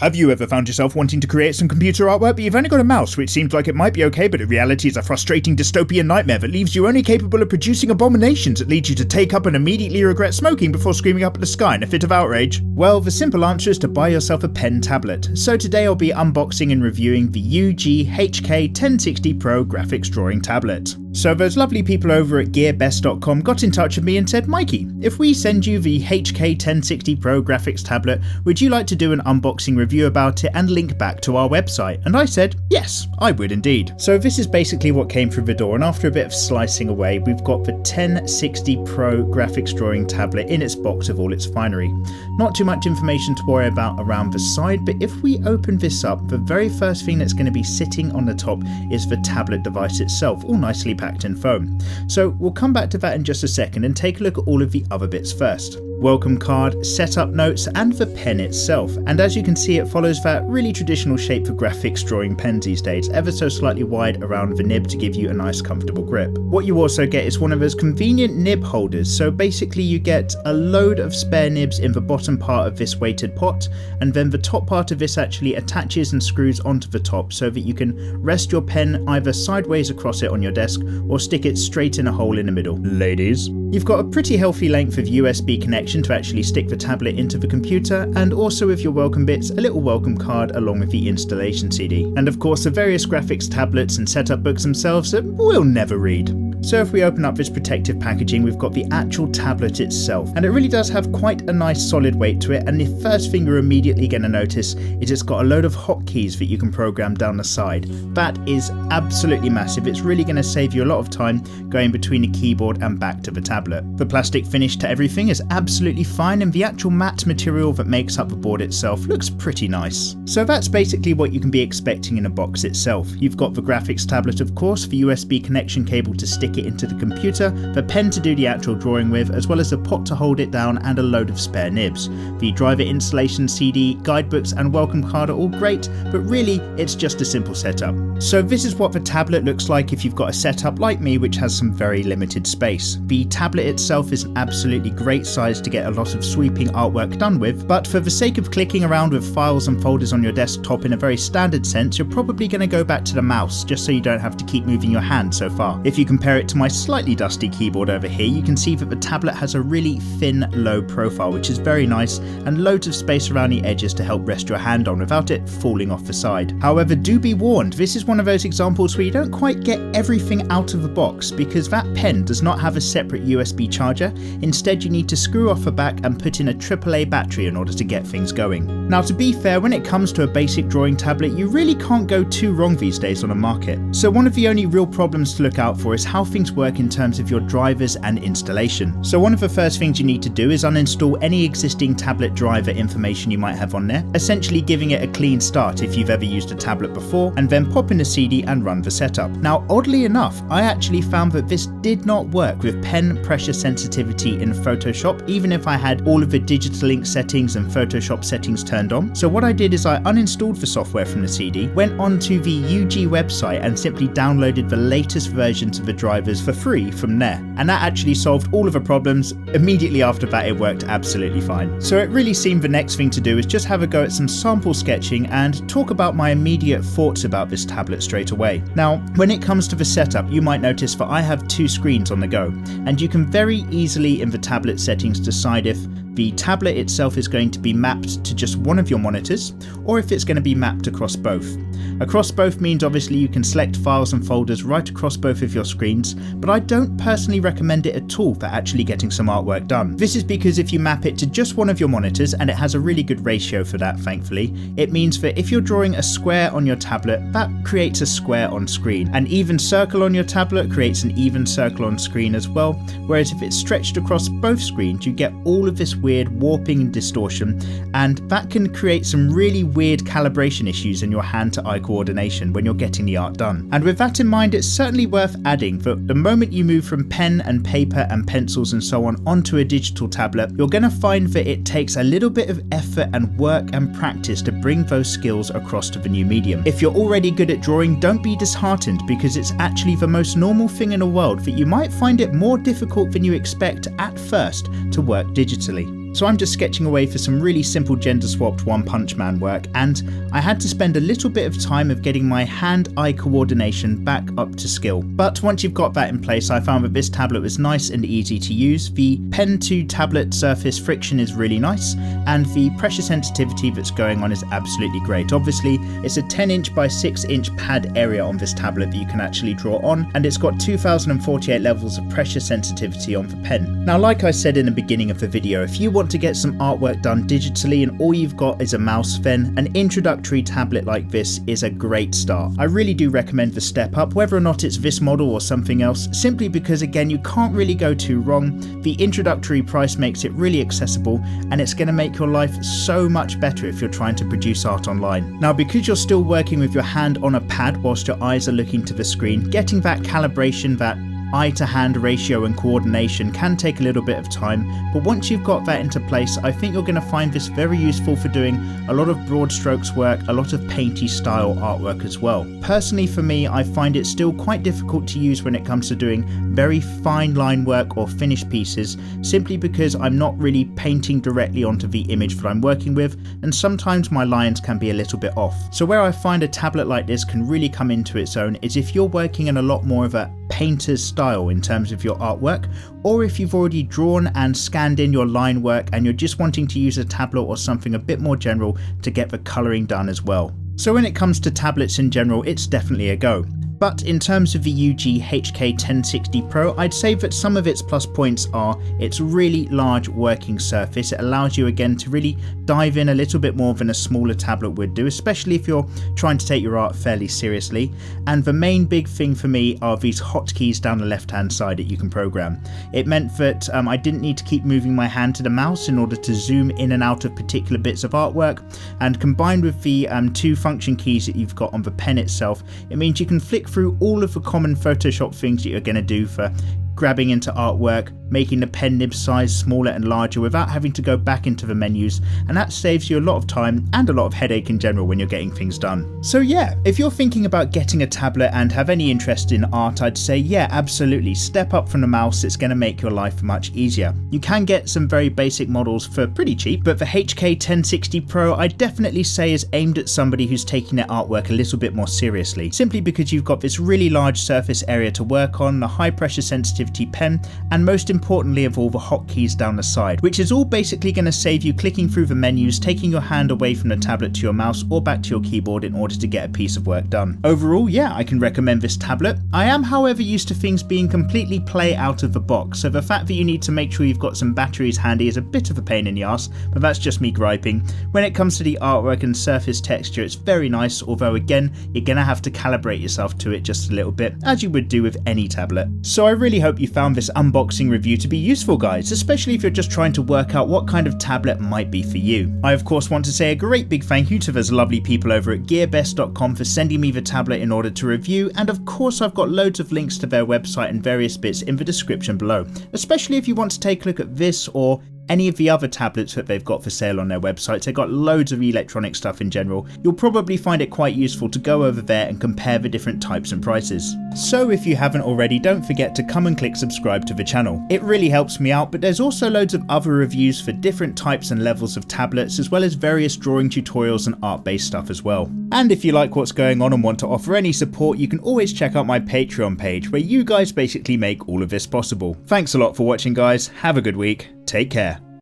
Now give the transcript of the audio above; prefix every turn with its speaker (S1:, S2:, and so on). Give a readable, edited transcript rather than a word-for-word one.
S1: Have you ever found yourself wanting to create some computer artwork, but you've only got a mouse, which seems like it might be okay, but in reality is a frustrating dystopian nightmare that leaves you only capable of producing abominations that lead you to take up and immediately regret smoking before screaming up at the sky in a fit of outrage? Well, the simple answer is to buy yourself a pen tablet. So today I'll be unboxing and reviewing the UGEE HK1060 Pro graphics drawing tablet. So those lovely people over at gearbest.com got in touch with me and said, Mikey, if we send you the HK1060 Pro graphics tablet, would you like to do an unboxing review about it and link back to our website? And I said, yes, I would indeed. So this is basically what came through the door, and after a bit of slicing away, we've got the 1060 Pro graphics drawing tablet in its box of all its finery. Not too much information to worry about around the side, but if we open this up, the very first thing that's going to be sitting on the top is the tablet device itself, all nicely packed in foam. So we'll come back to that in just a second and take a look at all of the other bits first. Welcome card, setup notes, and the pen itself. And as you can see, it follows that really traditional shape for graphics drawing pens these days, ever so slightly wide around the nib to give you a nice comfortable grip. What you also get is one of those convenient nib holders. So basically you get a load of spare nibs in the bottom part of this weighted pot, and then the top part of this actually attaches and screws onto the top so that you can rest your pen either sideways across it on your desk or stick it straight in a hole in the middle. Ladies. You've got a pretty healthy length of USB connection to actually stick the tablet into the computer, and also with your welcome bits, a little welcome card along with the installation CD. And of course the various graphics tablets and setup books themselves that we'll never read. So if we open up this protective packaging, we've got the actual tablet itself, and it really does have quite a nice solid weight to it, and the first thing you're immediately going to notice is it's got a load of hotkeys that you can program down the side. That is absolutely massive. It's really going to save you a lot of time going between the keyboard and back to the tablet. The plastic finish to everything is absolutely fine, and the actual matte material that makes up the board itself looks pretty nice. So that's basically what you can be expecting in a box itself. You've got the graphics tablet, of course, the USB connection cable to stick it into the computer, the pen to do the actual drawing with, as well as a pot to hold it down and a load of spare nibs. The driver installation CD, guidebooks and welcome card are all great, but really it's just a simple setup. So this is what the tablet looks like if you've got a setup like me which has some very limited space. The tablet itself is an absolutely great size to get a lot of sweeping artwork done with, but for the sake of clicking around with files and folders on your desktop in a very standard sense, you're probably going to go back to the mouse just so you don't have to keep moving your hand so far. If you compare it to my slightly dusty keyboard over here, you can see that the tablet has a really thin, low profile, which is very nice, and loads of space around the edges to help rest your hand on without it falling off the side. However, do be warned, this is one of those examples where you don't quite get everything out of the box, because that pen does not have a separate USB charger. Instead, you need to screw off the back and put in a AAA battery in order to get things going. Now, to be fair, when it comes to a basic drawing tablet, you really can't go too wrong these days on the market. So one of the only real problems to look out for is how things work in terms of your drivers and installation. So one of the first things you need to do is uninstall any existing tablet driver information you might have on there, essentially giving it a clean start if you've ever used a tablet before, and then pop in a CD and run the setup. Now, oddly enough, I actually found that this did not work with pen pressure sensitivity in Photoshop, even if I had all of the digital ink settings and Photoshop settings turned on. So what I did is I uninstalled the software from the CD, went onto the UGEE website and simply downloaded the latest versions of the drivers for free from there. And that actually solved all of the problems. Immediately after that, it worked absolutely fine. So it really seemed the next thing to do is just have a go at some sample sketching and talk about my immediate thoughts about this tablet straight away. Now, when it comes to the setup, you might notice that I have two screens on the go, and you can very easily in the tablet settings decide if the tablet itself is going to be mapped to just one of your monitors, or if it's going to be mapped across both. Across both means obviously you can select files and folders right across both of your screens, but I don't personally recommend it at all for actually getting some artwork done. This is because if you map it to just one of your monitors, and it has a really good ratio for that thankfully, it means that if you're drawing a square on your tablet, that creates a square on screen. An even circle on your tablet creates an even circle on screen as well, whereas if it's stretched across both screens, you get all of this weird warping and distortion, and that can create some really weird calibration issues in your hand-to-eye coordination when you're getting the art done. And with that in mind, it's certainly worth adding that the moment you move from pen and paper and pencils and so on onto a digital tablet, you're going to find that it takes a little bit of effort and work and practice to bring those skills across to the new medium. If you're already good at drawing, don't be disheartened, because it's actually the most normal thing in the world that you might find it more difficult than you expect at first to work digitally. So I'm just sketching away for some really simple gender swapped One Punch Man work, and I had to spend a little bit of time of getting my hand-eye coordination back up to skill. But once you've got that in place, I found that this tablet was nice and easy to use. The pen to tablet surface friction is really nice, and the pressure sensitivity that's going on is absolutely great. Obviously, it's a 10-inch by 6-inch pad area on this tablet that you can actually draw on, and it's got 2048 levels of pressure sensitivity on the pen. Now, like I said in the beginning of the video, if you want to get some artwork done digitally and all you've got is a mouse, then an introductory tablet like this is a great start. I really do recommend the step up, whether or not it's this model or something else, simply because again, you can't really go too wrong. The introductory price makes it really accessible, and it's going to make your life so much better if you're trying to produce art online. Now, because you're still working with your hand on a pad whilst your eyes are looking to the screen, getting that calibration, that eye-to-hand ratio and coordination can take a little bit of time, but once you've got that into place, I think you're going to find this very useful for doing a lot of broad strokes work, a lot of painty style artwork as well. Personally for me, I find it still quite difficult to use when it comes to doing very fine line work or finished pieces, simply because I'm not really painting directly onto the image that I'm working with, and sometimes my lines can be a little bit off. So where I find a tablet like this can really come into its own is if you're working in a lot more of a painter's style in terms of your artwork, or if you've already drawn and scanned in your line work and you're just wanting to use a tablet or something a bit more general to get the colouring done as well. So when it comes to tablets in general, it's definitely a go. But in terms of the UGEE HK1060 Pro, I'd say that some of its plus points are its really large working surface. It allows you again to really dive in a little bit more than a smaller tablet would do, especially if you're trying to take your art fairly seriously. And the main big thing for me are these hotkeys down the left hand side that you can program. It meant that I didn't need to keep moving my hand to the mouse in order to zoom in and out of particular bits of artwork, and combined with the two function keys that you've got on the pen itself, it means you can flick through all of the common Photoshop things that you're going to do for grabbing into artwork, making the pen nib size smaller and larger without having to go back into the menus, and that saves you a lot of time and a lot of headache in general when you're getting things done. So yeah, if you're thinking about getting a tablet and have any interest in art, I'd say yeah, absolutely, step up from the mouse. It's going to make your life much easier. You can get some very basic models for pretty cheap, but the HK1060 Pro I'd definitely say is aimed at somebody who's taking their artwork a little bit more seriously, simply because you've got this really large surface area to work on, the high pressure sensitivity pen, and most importantly of all, the hotkeys down the side, which is all basically going to save you clicking through the menus, taking your hand away from the tablet to your mouse or back to your keyboard in order to get a piece of work done. Overall, yeah, I can recommend this tablet. I am, however, used to things being completely play out of the box, so the fact that you need to make sure you've got some batteries handy is a bit of a pain in the ass, but that's just me griping. When it comes to the artwork and surface texture, it's very nice, although again, you're going to have to calibrate yourself to it just a little bit, as you would do with any tablet. So I really hope you found this unboxing review to be useful, guys, especially if you're just trying to work out what kind of tablet might be for you. I of course want to say a great big thank you to those lovely people over at gearbest.com for sending me the tablet in order to review, and of course I've got loads of links to their website and various bits in the description below, especially if you want to take a look at this or any of the other tablets that they've got for sale on their websites. They've got loads of electronic stuff in general. You'll probably find it quite useful to go over there and compare the different types and prices. So if you haven't already, don't forget to come and click subscribe to the channel. It really helps me out, but there's also loads of other reviews for different types and levels of tablets, as well as various drawing tutorials and art-based stuff as well. And if you like what's going on and want to offer any support, you can always check out my Patreon page, where you guys basically make all of this possible. Thanks a lot for watching, guys. Have a good week. Take care.